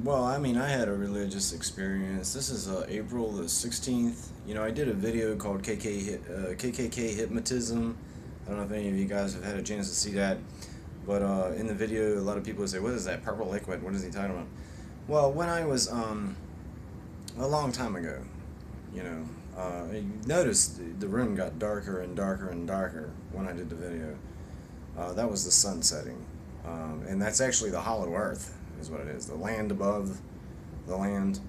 Well, I mean, I had a religious experience. This is April the 16th. You know, I did a video called KKK Hypnotism. I don't know if any of you guys have had a chance to see that. But in the video, a lot of people would say, "What is that purple liquid? What is he talking about?" Well, when I was, a long time ago, you know, you noticed the room got darker and darker and darker when I did the video. That was the sun setting. And that's actually the hollow earth, is what it is. The land above the land,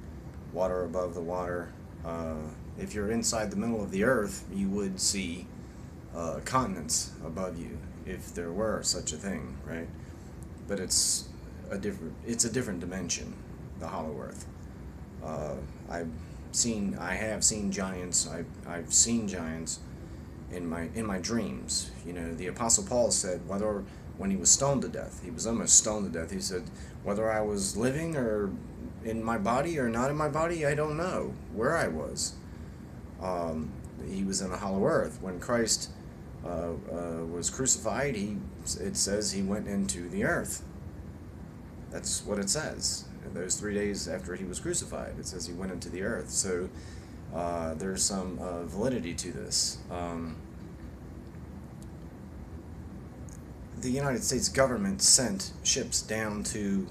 water above the water. If you're inside the middle of the earth, you would see continents above you, if there were such a thing, right? But it's a different dimension, the hollow earth. Uh, I have seen giants. I've seen giants in my dreams. You know, the Apostle Paul said, whether when he was stoned to death, he was almost stoned to death. He said, whether I was living or in my body or not in my body, I don't know where I was. He was in the hollow earth. When Christ was crucified, it says he went into the earth. That's what it says. Those 3 days after he was crucified, it says he went into the earth. So there's some validity to this. The United States government sent ships down to,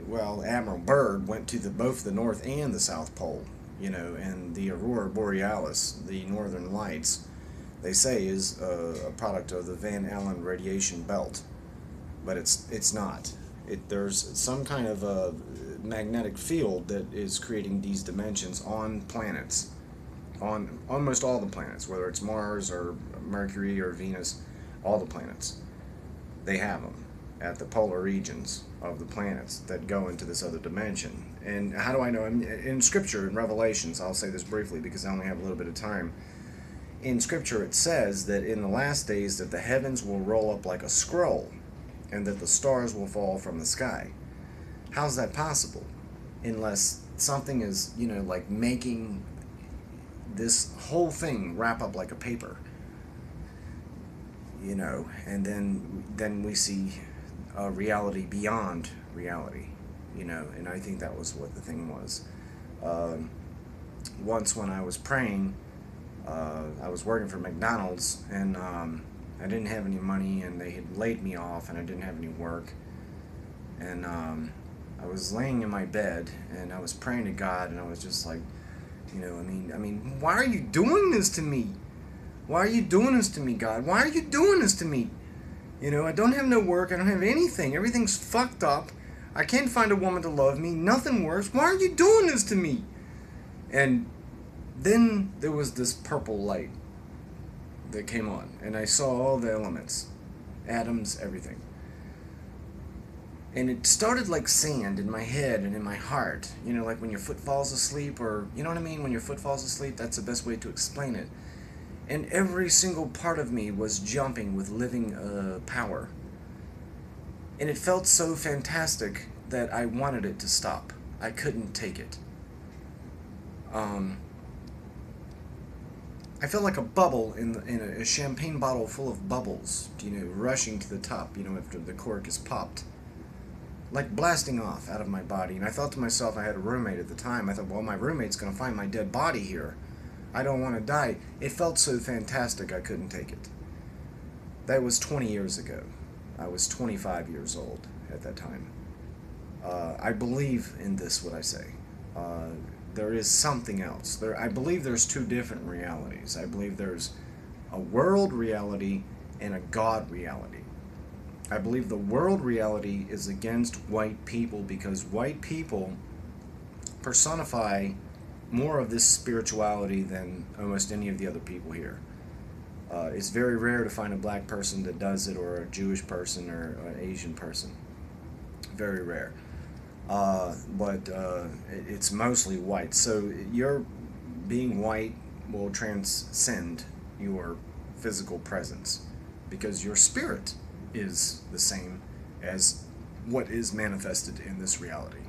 well, Admiral Byrd went to both the North and the South Pole, you know, and the Aurora Borealis, the Northern Lights, they say is a product of the Van Allen radiation belt, but it's not. There's some kind of a magnetic field that is creating these dimensions on planets, on almost all the planets, whether it's Mars or Mercury or Venus, all the planets. They have them at the polar regions of the planets that go into this other dimension. And how do I know? In Scripture, in Revelations, I'll say this briefly because I only have a little bit of time. In Scripture, it says that in the last days that the heavens will roll up like a scroll, and that the stars will fall from the sky. How's that possible? Unless something is, you know, like making this whole thing wrap up like a paper, you know, and then we see a reality beyond reality, you know, and I think that was what the thing was. Once when I was praying, I was working for McDonald's, and I didn't have any money, and they had laid me off, and I didn't have any work, and I was laying in my bed, and I was praying to God, and I was just like, you know, I mean, why are you doing this to me? Why are you doing this to me, God? Why are you doing this to me? You know, I don't have no work, I don't have anything, everything's fucked up, I can't find a woman to love me, nothing works, why are you doing this to me? And then there was this purple light that came on, and I saw all the elements, atoms, everything. And it started like sand in my head and in my heart, you know, like when your foot falls asleep, or, you know what I mean, when your foot falls asleep, that's the best way to explain it. And every single part of me was jumping with living power. And it felt so fantastic that I wanted it to stop. I couldn't take it. I felt like a bubble in a champagne bottle full of bubbles, you know, rushing to the top, you know, after the cork is popped. Like blasting off out of my body. And I thought to myself, I had a roommate at the time, I thought, well, my roommate's going to find my dead body here. I don't want to die. It felt so fantastic I couldn't take it. That was 20 years ago. I was 25 years old at that time. I believe in this, what I say. There is something else. I believe there's two different realities. I believe there's a world reality and a God reality. I believe the world reality is against white people because white people personify more of this spirituality than almost any of the other people here. It's very rare to find a black person that does it, or a Jewish person, or an Asian person. Very rare. But it's mostly white. So your being white will transcend your physical presence because your spirit is the same as what is manifested in this reality.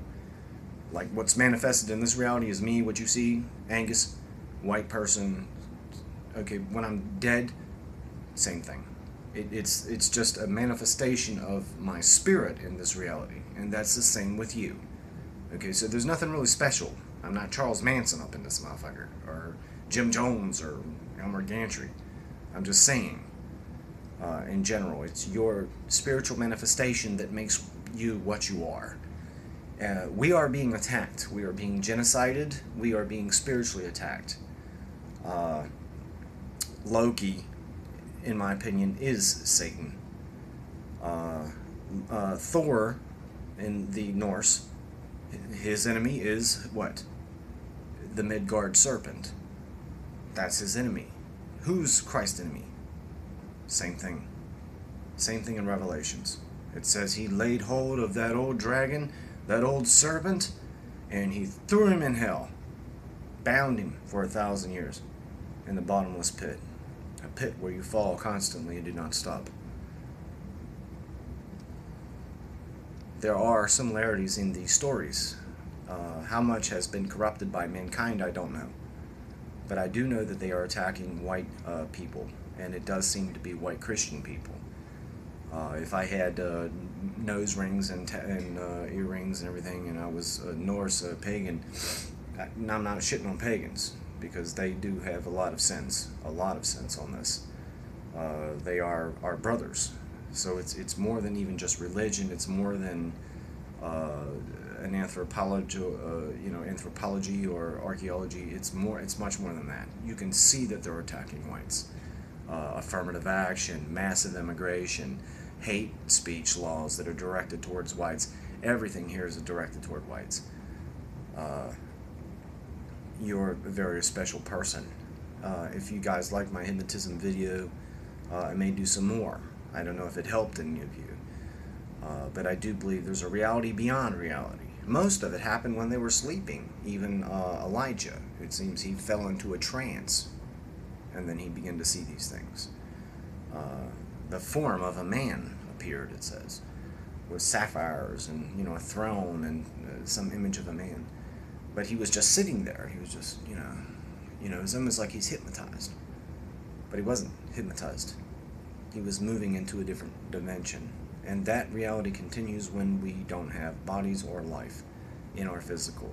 Like what's manifested in this reality is me, what you see, Angus, white person. Okay, when I'm dead, same thing. It's just a manifestation of my spirit in this reality, and that's the same with you. Okay, so there's nothing really special. I'm not Charles Manson up in this motherfucker, or Jim Jones, or Elmer Gantry. I'm just saying, in general, it's your spiritual manifestation that makes you what you are. We are being attacked. We are being genocided. We are being spiritually attacked. Loki, in my opinion, is Satan. Thor, in the Norse, his enemy is what? The Midgard serpent. That's his enemy. Who's Christ's enemy? Same thing. Same thing in Revelations. It says he laid hold of that old dragon, that old serpent, and he threw him in hell. Bound him for 1,000 years in the bottomless pit. A pit where you fall constantly and do not stop. There are similarities in these stories. How much has been corrupted by mankind, I don't know. But I do know that they are attacking white people, and it does seem to be white Christian people. If I had nose rings and earrings and everything, and I was a Norse pagan, I'm not shitting on pagans, because they do have a lot of sense on this. They are our brothers. So it's more than even just religion. It's more than an anthropology or archaeology. It's much more than that. You can see that they're attacking whites. Affirmative action, massive immigration, hate speech laws that are directed towards whites. Everything here is directed toward whites. You're a very special person. If you guys like my hypnotism video, I may do some more. I don't know if it helped any of you. But I do believe there's a reality beyond reality. Most of it happened when they were sleeping. Even Elijah, it seems he fell into a trance, and then he began to see these things. The form of a man appeared, it says, with sapphires and a throne and some image of a man. But he was just sitting there. He was just, it was almost like he's hypnotized. But he wasn't hypnotized. He was moving into a different dimension. And that reality continues when we don't have bodies or life in our physical.